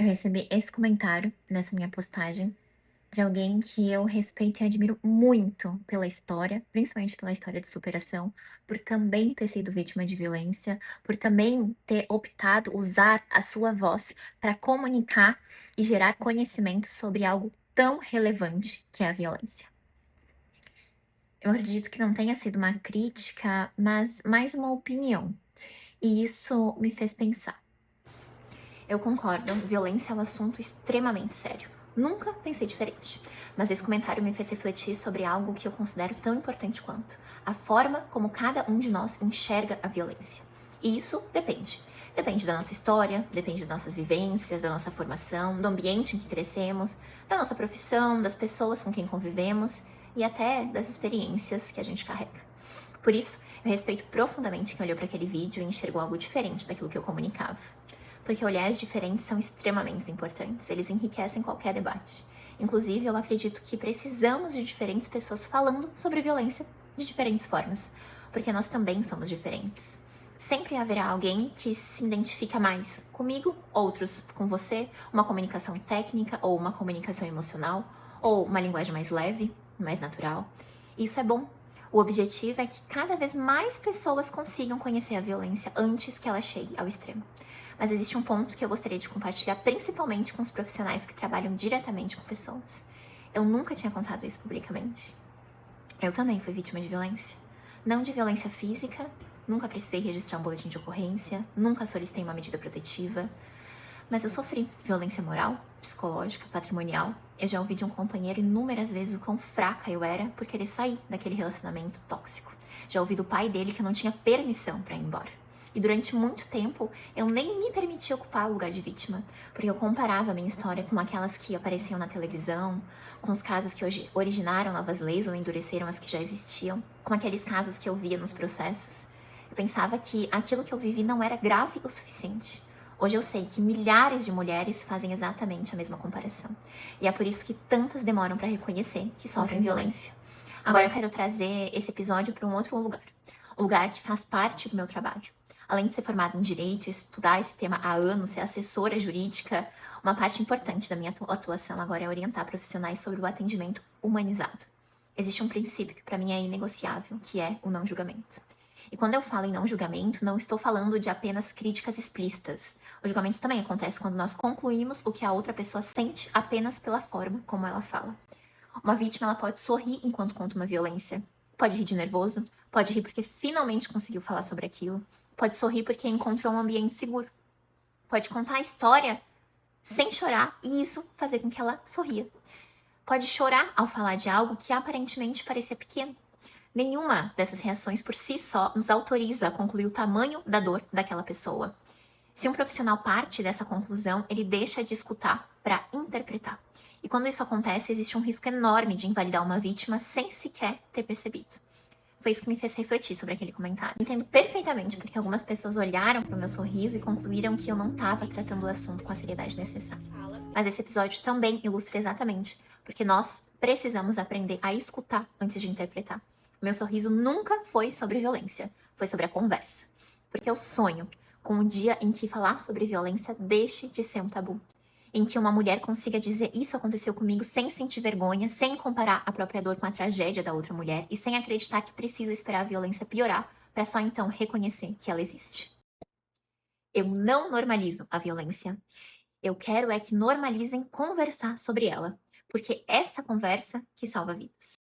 Eu recebi esse comentário nessa minha postagem de alguém que eu respeito e admiro muito pela história, principalmente pela história de superação, por também ter sido vítima de violência, por também ter optado usar a sua voz para comunicar e gerar conhecimento sobre algo tão relevante que é a violência. Eu acredito que não tenha sido uma crítica, mas mais uma opinião. E isso me fez pensar. Eu concordo, violência é um assunto extremamente sério. Nunca pensei diferente, mas esse comentário me fez refletir sobre algo que eu considero tão importante quanto a forma como cada um de nós enxerga a violência. E isso depende. Depende da nossa história, depende das nossas vivências, da nossa formação, do ambiente em que crescemos, da nossa profissão, das pessoas com quem convivemos e até das experiências que a gente carrega. Por isso, eu respeito profundamente quem olhou para aquele vídeo e enxergou algo diferente daquilo que eu comunicava. Porque olhares diferentes são extremamente importantes, eles enriquecem qualquer debate. Inclusive, eu acredito que precisamos de diferentes pessoas falando sobre violência de diferentes formas, porque nós também somos diferentes. Sempre haverá alguém que se identifica mais comigo, outros com você, uma comunicação técnica ou uma comunicação emocional, ou uma linguagem mais leve, mais natural. Isso é bom. O objetivo é que cada vez mais pessoas consigam conhecer a violência antes que ela chegue ao extremo. Mas existe um ponto que eu gostaria de compartilhar, principalmente com os profissionais que trabalham diretamente com pessoas. Eu nunca tinha contado isso publicamente. Eu também fui vítima de violência. Não de violência física, nunca precisei registrar um boletim de ocorrência, nunca solicitei uma medida protetiva, mas eu sofri violência moral, psicológica, patrimonial. Eu já ouvi de um companheiro inúmeras vezes o quão fraca eu era por querer sair daquele relacionamento tóxico. Já ouvi do pai dele que eu não tinha permissão para ir embora. E durante muito tempo, eu nem me permitia ocupar o lugar de vítima, porque eu comparava a minha história com aquelas que apareciam na televisão, com os casos que hoje originaram novas leis ou endureceram as que já existiam, com aqueles casos que eu via nos processos. Eu pensava que aquilo que eu vivi não era grave o suficiente. Hoje eu sei que milhares de mulheres fazem exatamente a mesma comparação. E é por isso que tantas demoram para reconhecer que sofrem violência. Agora eu quero trazer esse episódio para um outro lugar. Um lugar que faz parte do meu trabalho. Além de ser formada em Direito, estudar esse tema há anos, ser assessora jurídica, uma parte importante da minha atuação agora é orientar profissionais sobre o atendimento humanizado. Existe um princípio que para mim é inegociável, que é o não julgamento. E quando eu falo em não julgamento, não estou falando de apenas críticas explícitas. O julgamento também acontece quando nós concluímos o que a outra pessoa sente apenas pela forma como ela fala. Uma vítima ela pode sorrir enquanto conta uma violência, pode rir de nervoso, pode rir porque finalmente conseguiu falar sobre aquilo, pode sorrir porque encontrou um ambiente seguro, pode contar a história sem chorar e isso fazer com que ela sorria. Pode chorar ao falar de algo que aparentemente parecia pequeno. Nenhuma dessas reações por si só nos autoriza a concluir o tamanho da dor daquela pessoa. Se um profissional parte dessa conclusão, ele deixa de escutar para interpretar. E quando isso acontece, existe um risco enorme de invalidar uma vítima sem sequer ter percebido. Foi isso que me fez refletir sobre aquele comentário. Entendo perfeitamente porque algumas pessoas olharam para o meu sorriso e concluíram que eu não estava tratando o assunto com a seriedade necessária. Mas esse episódio também ilustra exatamente porque nós precisamos aprender a escutar antes de interpretar. O meu sorriso nunca foi sobre violência, foi sobre a conversa. Porque eu sonho com o dia em que falar sobre violência deixe de ser um tabu. Em que uma mulher consiga dizer isso aconteceu comigo sem sentir vergonha, sem comparar a própria dor com a tragédia da outra mulher e sem acreditar que precisa esperar a violência piorar para só então reconhecer que ela existe. Eu não normalizo a violência. Eu quero é que normalizem conversar sobre ela, porque essa conversa que salva vidas.